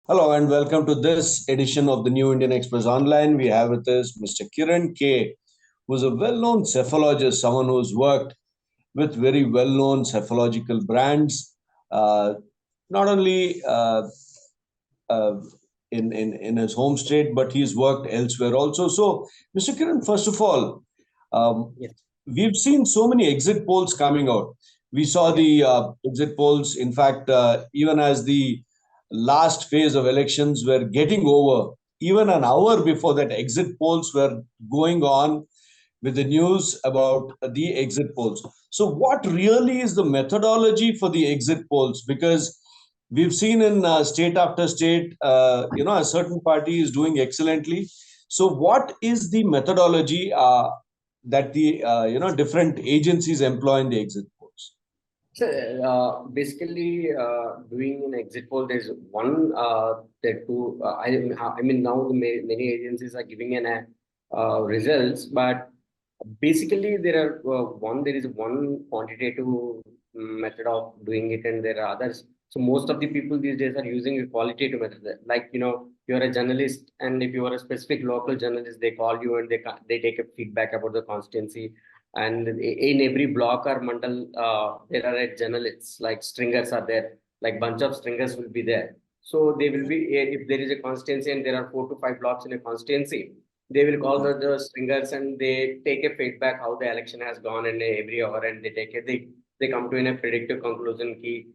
Hello and welcome to this edition of the New Indian Express Online. We have with us Mr. Kiran K, who's a well-known psephologist, someone who's worked with very well-known psephological brands, uh, not only uh, in his home state, but he's worked elsewhere also. So, Mr. Kiran, first of all, um, Yes. we've seen so many exit polls coming out. We saw Yes. the exit polls. In fact, even as the last phase of elections were getting over, even an hour before that, exit polls were going on with the news about the exit polls. So, what really is the methodology for the exit polls? Because we've seen in state after state, a certain party is doing excellently. So, what is the methodology that the different agencies employ in the exit polls? So basically, doing an exit poll, there's one that two. I mean, now many agencies are giving an results, but basically there are there is one quantitative method of doing it, and there are others. So most of the people these days are using a qualitative method. Like you're a journalist, and if you are a specific local journalist, they call you and they take a feedback about the constituency. And in every block or mandal, there are journalists like stringers are there, like bunch of stringers will be there. So they will be if there is a constituency and there are 4 to 5 blocks in a constituency, they will call the stringers and they take a feedback how the election has gone in every hour, and they come to in a predictive conclusion key,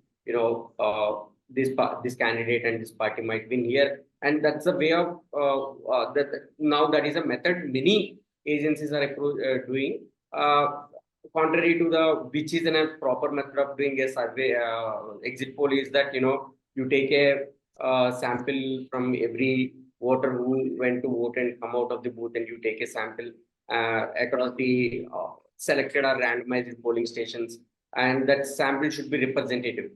this candidate and this party might win here, and that's the way of that now that is a method many agencies are doing. Contrary to the which is in a proper method of doing a survey exit poll is that you take a sample from every voter who went to vote and come out of the booth, and you take a sample across the selected or randomized polling stations, and that sample should be representative.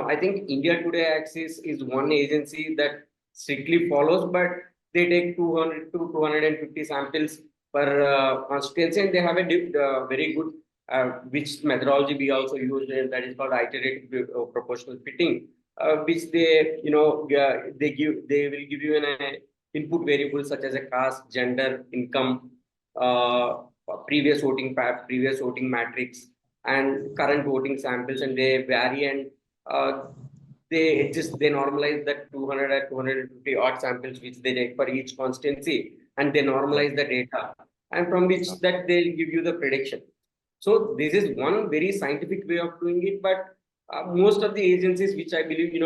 I think India Today Axis is one agency that strictly follows, but they take 200 to 250 samples per constituency, and they have a very good which methodology we also use, that is called iterative proportional fitting, which they will give you an input variables such as a caste, gender, income, uh, previous voting matrix, and current voting samples, and they vary, and they normalize that 200 or 250 odd samples which they take for each constituency, and they normalize the data, and from which that they'll give you the prediction. So this is one very scientific way of doing it, but most of the agencies, which I believe,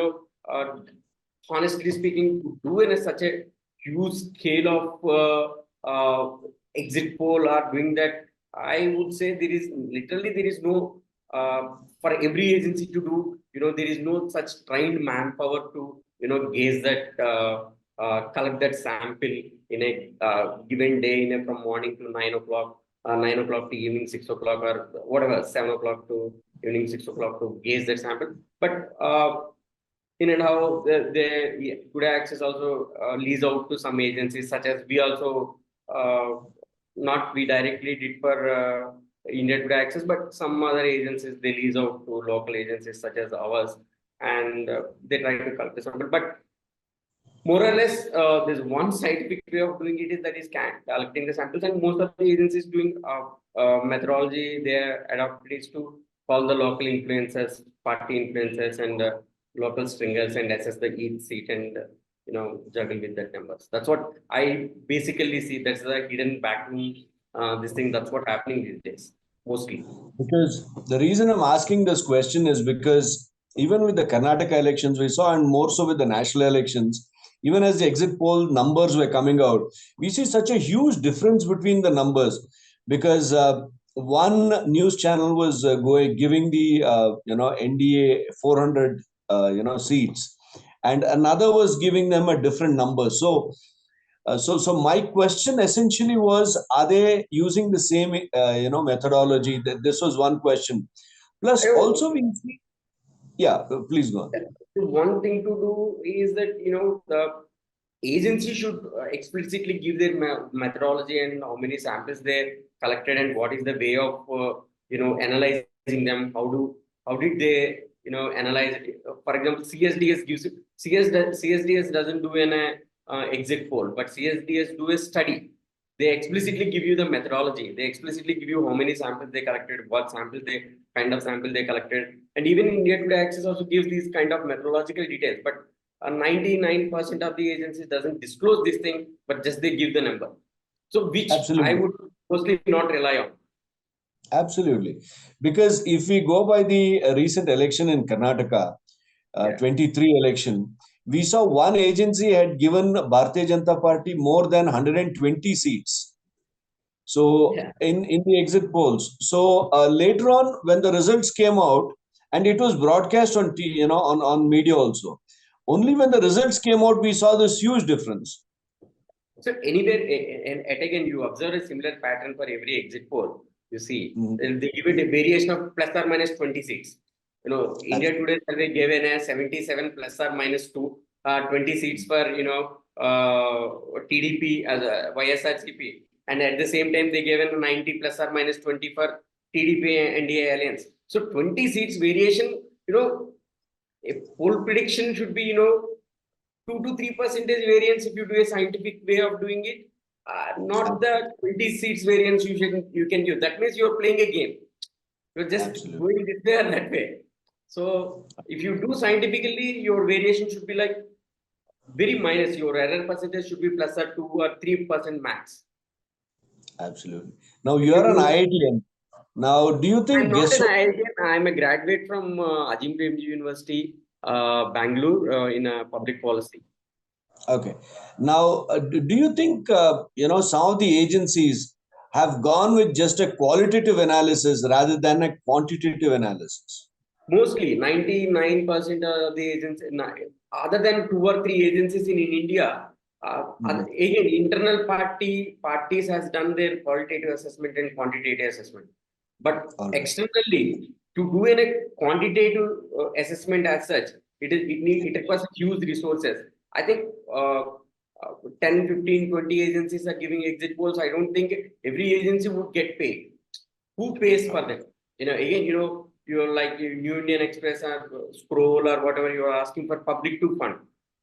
honestly speaking, to do in such a huge scale of exit poll or doing that, I would say there is no for every agency to do. There is no such trained manpower to gaze that collect that sample in a given day, from morning to 9 o'clock, 9 o'clock to evening 6 o'clock, or whatever, 7 o'clock to evening 6 o'clock to gauge that sample. But in and how the good access also lease out to some agencies, such as we also not we directly did for India Good Access, but some other agencies they lease out to local agencies such as ours, and they try to collect the sample. But more or less, there's one scientific way of doing it is that is collecting the samples, and most of the agencies doing methodology they adopted is to call the local influencers, party influencers, and local stringers, and assess the each seat, and juggle with that numbers. That's what I basically see. That's the hidden backroom. This thing that's what happening these days mostly. Because the reason I'm asking this question is because even with the Karnataka elections we saw, and more so with the national elections, even as the exit poll numbers were coming out, we see such a huge difference between the numbers. Because one news channel was going giving the NDA 400 seats, and another was giving them a different number. So my question essentially was, are they using the same, methodology? That this was one question. Plus, also we see, yeah, please go on. One thing to do is that the agency should explicitly give their methodology and how many samples they collected, and what is the way of analyzing them. How did they analyze it. For example, CSDS gives it, CSDS doesn't do an exit poll, but CSDS do a study. They explicitly give you the methodology. They explicitly give you how many samples they collected, what samples they kind of sample they collected, and even India Today Access also gives these kind of methodological details. But 99% of the agencies doesn't disclose this thing, but just they give the number. So which I Absolutely. would mostly not rely on. Absolutely. Because if we go by the recent election in Karnataka, Yeah. 23 election, we saw one agency had given Bharatiya Janata Party more than 120 seats. So Yeah. in the exit polls. So later on, when the results came out, and it was broadcast on on media also. Only when the results came out, we saw this huge difference. So anywhere, and at again, you observe a similar pattern for every exit poll. You see, they give it a variation of plus or minus 20 seats. India Today survey given as 77 plus or minus 20 seats for TDP as a YSRCP, and at the same time they given 90 plus or minus 20 for TDP and NDA alliance. So 20 seats variation. A poll prediction should be 2 to 3% variance if you do a scientific way of doing it, not the 20 seats variance you can do. That means you're playing a game. You're just Absolutely. going this way or that way. So if you do scientifically, your variation should be like very minus. Your error percentage should be plus or 2 or 3% max. Absolutely. Now If you you are an do, IITian. Now, do you I'm think not an guess IITian. I'm a graduate from Ajim Premji University, Bangalore, in public policy. Okay. Now, do you think some of the agencies have gone with just a qualitative analysis rather than a quantitative analysis? Mostly 99% of the agencies, other than 2 or 3 agencies in India, again, internal parties has done their qualitative assessment and quantitative assessment. But All right. externally, to do a quantitative assessment as such, it requires huge resources. I think 10, 15, 20 agencies are giving exit polls. I don't think every agency would get paid. Who pays for them? Again, you're like New Indian Express or Scroll or whatever, you're asking for public to fund.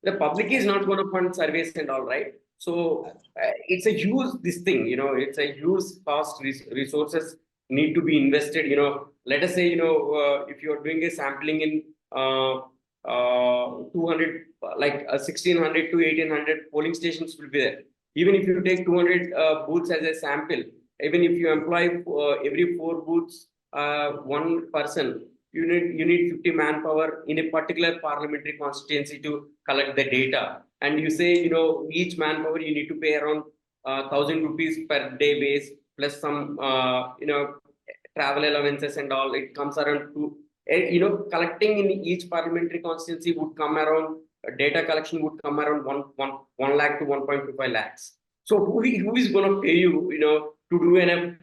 The public is not going to fund surveys and all, right? So it's a huge this thing, it's a huge cost. Resources need to be invested. Let us say, if you're doing a sampling in 200, like 1600 to 1800 polling stations will be there. Even if you take 200 booths as a sample, even if you employ every 4 booths, one person, you need 50 manpower in a particular parliamentary constituency to collect the data. And you say, each manpower you need to pay around 1,000 rupees per day base plus some travel allowances and all. It comes around to collecting in each parliamentary constituency would come around. Data collection would come around 1 lakh to 1.25 lakhs. So who is going to pay you, to do an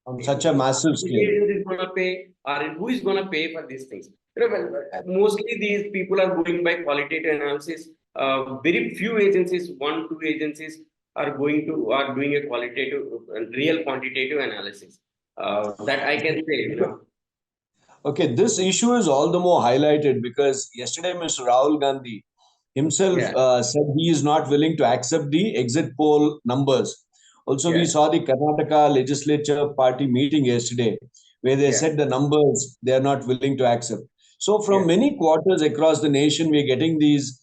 On such a massive scale. is going to pay, or who is going to pay for these things? Mostly these people are going by qualitative analysis. Very few agencies, 1, 2 agencies are doing a qualitative, real quantitative analysis. That I can say. Okay, this issue is all the more highlighted because yesterday Mr. Rahul Gandhi himself Yeah, said he is not willing to accept the exit poll numbers. Also, we yeah, saw the Karnataka legislature party meeting yesterday where they yeah, said the numbers they are not willing to accept. So, from yeah. many quarters across the nation, we are getting these,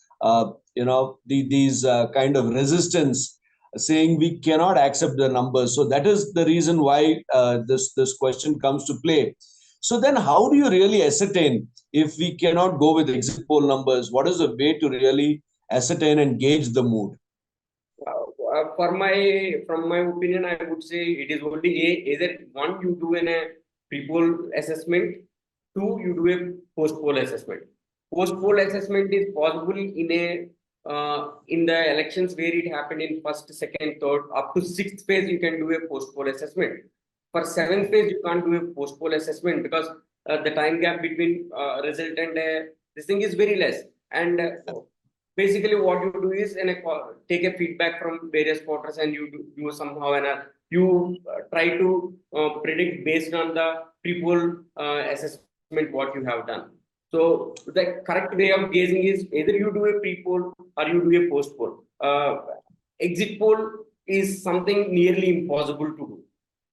these kind of resistance saying we cannot accept the numbers. So that is the reason why this question comes to play. So then, how do you really ascertain if we cannot go with exit poll numbers? What is the way to really ascertain and gauge the mood? From my opinion, I would say it is only either one, you do a pre-poll assessment, two, you do a post-poll assessment. Post-poll assessment is possible in the elections where it happened in first, second, third, up to sixth phase. You can do a post-poll assessment. For seventh phase, you can't do a post-poll assessment because the time gap between result and this thing is very less. And basically what you do is take a feedback from various quarters and you do somehow you try to predict based on the pre-poll assessment what you have done. So the correct way of gauging is either you do a pre-poll or you do a post-poll. Exit poll is something nearly impossible to do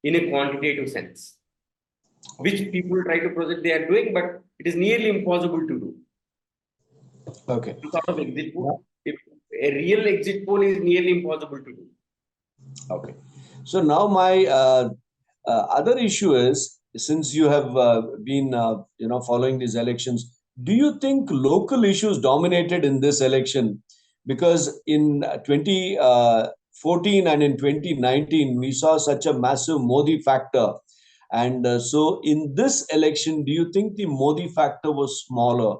in a quantitative sense, which people try to project they are doing, but it is nearly impossible to do. Okay. Some sort of exit poll. If a real exit poll is nearly impossible to do. Okay. So now my other issue is, since you have been following these elections, do you think local issues dominated in this election? Because in 2014 and in 2019 we saw such a massive Modi factor, and so in this election, do you think the Modi factor was smaller,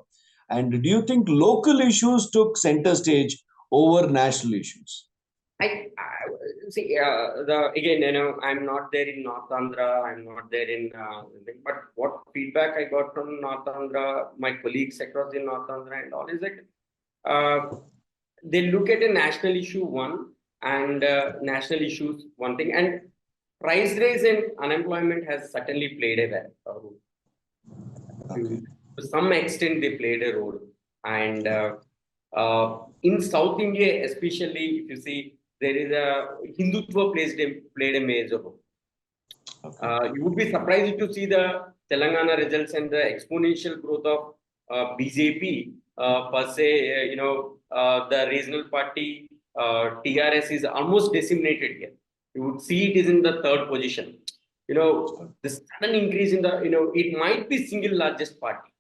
and do you think local issues took center stage over national issues? I see the again, I'm not there in North Andhra, I'm not there in but what feedback I got from North Andhra, my colleagues across the North Andhra and all is that they look at a national issue one and national issues one thing, and price rise and unemployment has certainly played a role. Okay. To some extent, they played a role, and in South India, especially if you see, there is a Hindutva played a major role. Okay. You would be surprised to see the Telangana results and the exponential growth of BJP per se. The regional party TRS is almost decimated here. You would see it is in the third position. The sudden increase in the, it might be single largest party.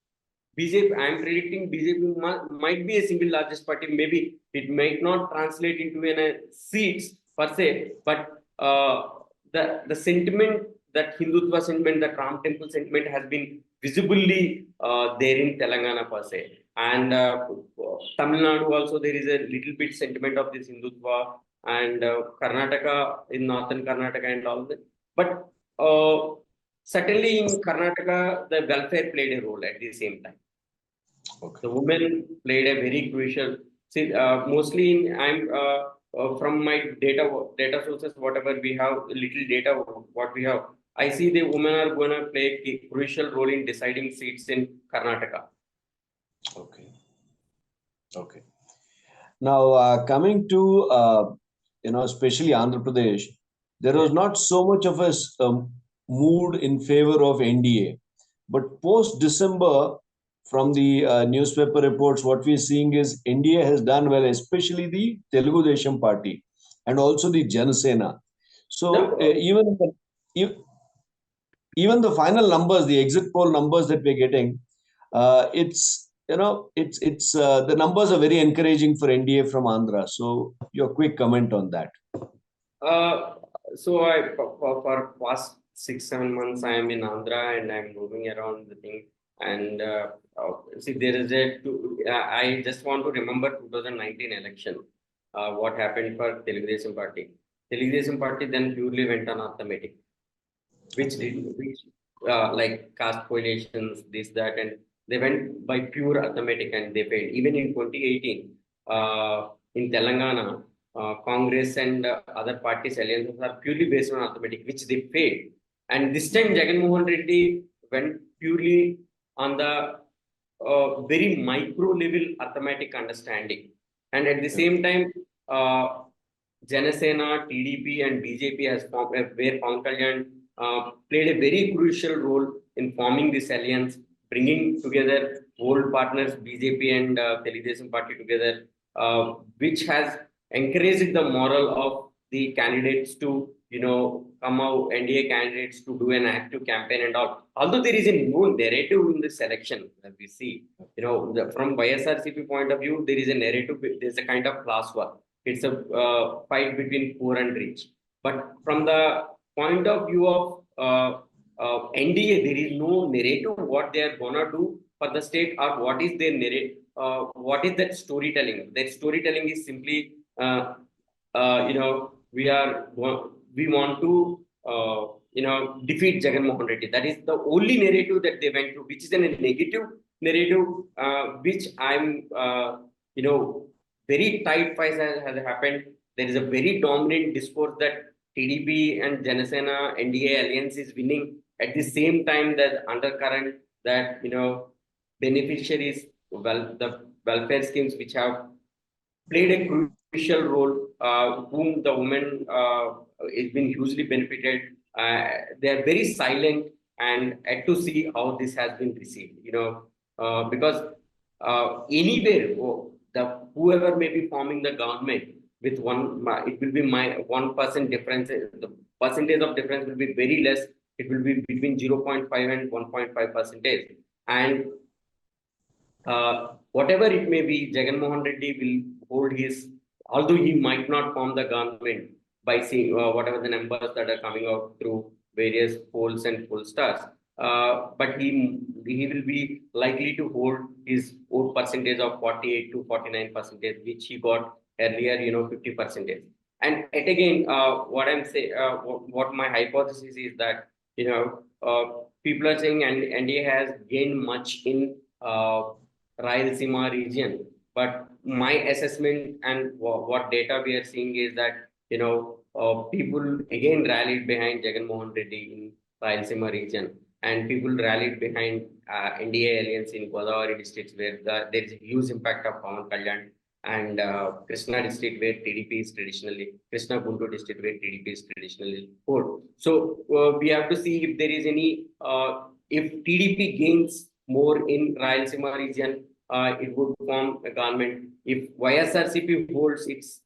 BJP, I am predicting BJP might be a single largest party. Maybe it might not translate into any seats per se, but the sentiment, that Hindutva sentiment, that Ram Temple sentiment has been visibly there in Telangana per se. And Tamil Nadu also, there is a little bit sentiment of this Hindutva, and Karnataka, in northern Karnataka and all that. But certainly in Karnataka, the welfare played a role at the same time. Okay. The women played a very crucial. See, mostly I'm from my data sources, whatever we have, little data what we have. I see the women are going to play a crucial role in deciding seats in Karnataka. Okay. Okay. Now, coming to especially Andhra Pradesh, there was not so much of a mood in favor of NDA, but post December, from the newspaper reports, what we're seeing is NDA has done well, especially the Telugu Desam Party and also the Janasena. So even the final numbers, the exit poll numbers that we're getting, it's the numbers are very encouraging for NDA from Andhra. So your quick comment on that. So I for past 6-7 months I am in Andhra and I'm moving around the thing. And see, there is I just want to remember 2019 election. What happened for Telugu Desam Party? Telugu Desam Party then purely went on arithmetic, which like caste coalitions, this, that, and they went by pure arithmetic and they failed. Even in 2018, in Telangana, Congress and other parties' alliances are purely based on arithmetic, which they failed. And this time, Jagan Mohan Reddy went purely on the very micro level arithmetic understanding. And at the same time, Janasena, TDP, and BJP has formed, where Pawan Kalyan played a very crucial role in forming this alliance, bringing together old partners BJP and Telugu Desam Party together, which has encouraged the moral of the candidates to come out, NDA candidates to do an active campaign and all. Although there is a no narrative in this election, as we see, from YSRCP point of view, there is a narrative. There's a kind of class war. It's a fight between poor and rich. But from the point of view of NDA, there is no narrative what they are gonna do for the state, or what is their narrative. What is that storytelling? That storytelling is simply, we want to defeat Jagan Mohan Reddy. That is the only narrative that they went through, which is a negative narrative, which I'm very tight fights has happened. There is a very dominant discourse that TDP and Janasena NDA alliance is winning, at the same time that undercurrent that beneficiaries, well, the welfare schemes which have played a crucial role, whom the women has been hugely benefited. They are very silent and had to see how this has been received. Because anywhere, the whoever may be forming the government with it will be my 1% difference. The percentage of difference will be very less. It will be between 0.5 and 1.5 percentage. And whatever it may be, Jagan Mohan Reddy will hold his, although he might not form the government by seeing whatever the numbers that are coming out through various polls and poll stars, but he will be likely to hold his vote percentage of 48 to 49 percentage, which he got earlier, 50 percentage. And yet again, what I'm saying, what my hypothesis is that people are saying and NDA has gained much in Rayalaseema region. But my assessment and what data we are seeing is that people again rallied behind Jagan Mohan Reddy in Rayalaseema region, and people rallied behind NDA alliance in Godavari districts where there is a huge impact of Pawan Kalyan, and Krishna district where TDP is traditionally, Krishna Guntur district where TDP is traditionally hold. So we have to see if there is any, if TDP gains more in Rayalaseema region, it would form a government. If YSRCP holds its,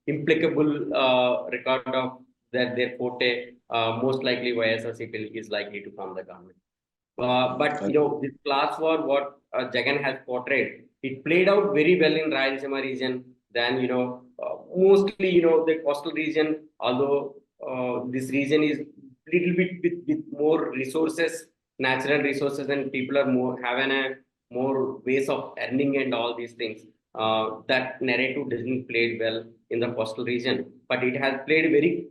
implacable record of their forte, most likely YSRCP is likely to form the government. But this class war, what Jagan has portrayed, it played out very well in Rayalaseema region. Then mostly the coastal region, although this region is little bit with more resources, natural resources, and people are more having a more ways of earning and all these things. That narrative doesn't play well in the coastal region, but it has played a very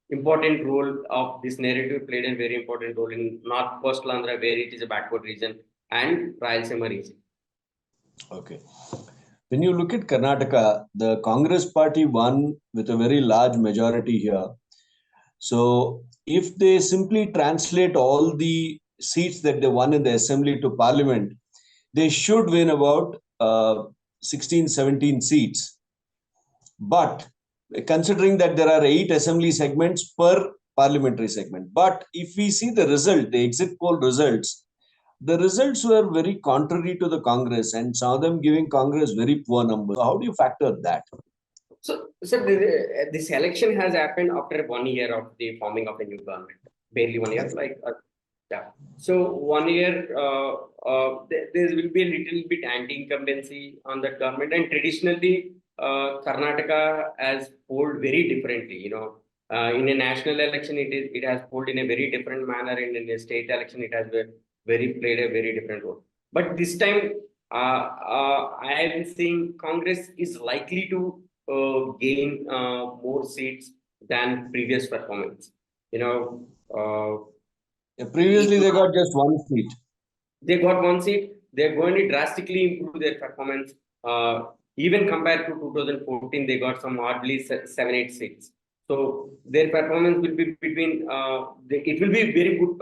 important role of this narrative played a very important role in North Coastal Andhra, where it is a backward region, and Rayalaseema region. Okay. When you look at Karnataka, the Congress party won with a very large majority here. So if they simply translate all the seats that they won in the assembly to parliament, they should win about 16, 17 seats. But considering that there are 8 assembly segments per parliamentary segment. But if we see the result, the exit poll results, the results were very contrary to the Congress, and some of them giving Congress very poor numbers. So how do you factor that? So this election has happened after 1 year of the forming of a new government, barely 1 year, yeah. So 1 year, there will be a little bit anti-incumbency on that government, and traditionally, Karnataka has polled very differently. In a national election, it has polled in a very different manner, and in a state election, it has played a very different role. But this time, I am saying Congress is likely to gain more seats than previous performance. Previously, they got just 1 seat. They got 1 seat. They're going to drastically improve their performance. Even compared to 2014, they got some oddly 7-8 seats. So their performance will be between. It will be very good.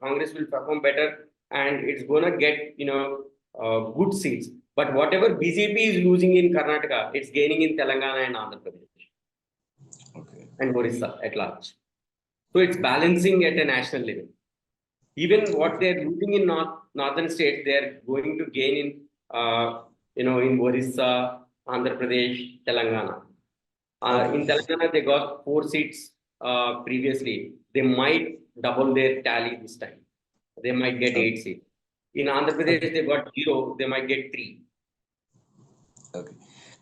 Congress will perform better, and it's gonna get good seats. But whatever BJP is losing in Karnataka, it's gaining in Telangana and Andhra Pradesh. Okay. And Orissa at large. So it's balancing at a national level. Even what they're losing in northern states, they're going to gain in in Orissa, Andhra Pradesh, Telangana. In Telangana, they got 4 seats previously. They might double their tally this time. They might get 8 seats. In Andhra Pradesh, they got 0. They might get 3. Okay.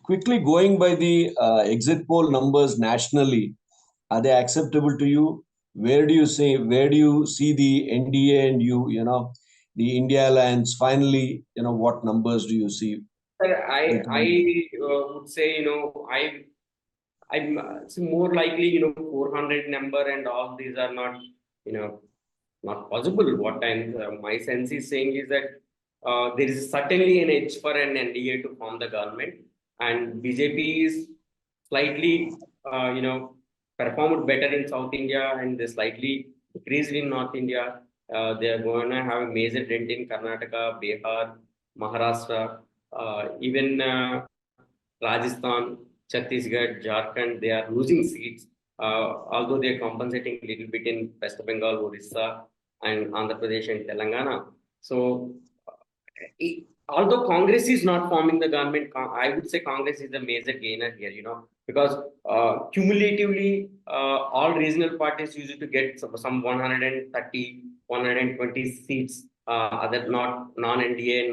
Quickly going by the exit poll numbers nationally, are they acceptable to you? Where do you see the NDA and the India Alliance? Finally, what numbers do you see? I would say I'm more likely 400 number and all these are not not possible. What my sense is saying is that there is certainly an edge for an NDA to form the government, and BJP is slightly, performed better in South India and they slightly decreased in North India. They are going to have a major dent in Karnataka, Bihar, Maharashtra, even Rajasthan, Chhattisgarh, Jharkhand. They are losing seats, although they are compensating a little bit in West Bengal, Orissa, and Andhra Pradesh and Telangana. So although Congress is not forming the government, I would say Congress is the major gainer here, because cumulatively, all regional parties used to get some 130, 120 seats, other not non-NDA,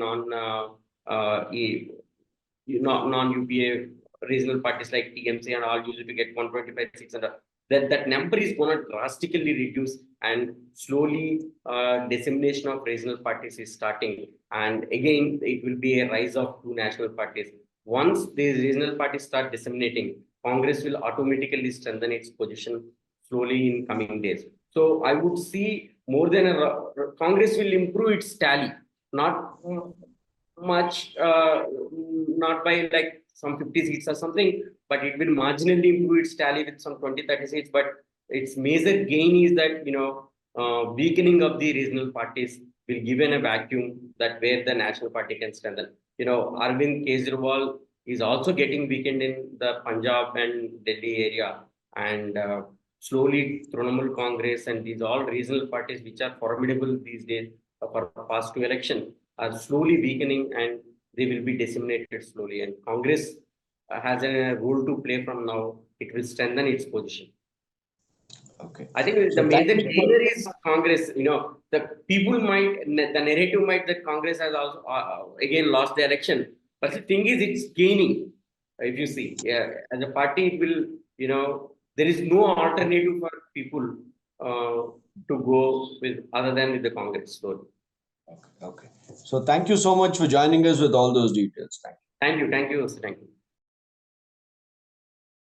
non-UPA regional parties like TMC and all used to get 125 seats. And that number is going to drastically reduce, and slowly dissemination of regional parties is starting. And again, it will be a rise of two national parties. Once these regional parties start disseminating, Congress will automatically strengthen its position slowly in coming days. So I would see more than Congress will improve its tally, not much, not by like some 50 seats or something, but it will marginally improve its tally with some 20, 30 seats. But its major gain is that, weakening of the regional parties will give in a vacuum that where the national party can strengthen. Arvind Kejriwal is also getting weakened in the Punjab and Delhi area. And slowly, Trinamool Congress and these all regional parties, which are formidable these days for past two elections, are slowly weakening and they will be disseminated slowly. And Congress has a role to play from now. It will strengthen its position. Okay. I think the major gainer is Congress. The people might, the narrative might that Congress has also again lost the election. But the thing is, it's gaining. If you see, yeah, as a party, it will, there is no alternative for people to go with other than with the Congress story. Okay. So thank you so much for joining us with all those details. Thank you. Thank you. Thank you. Thank you.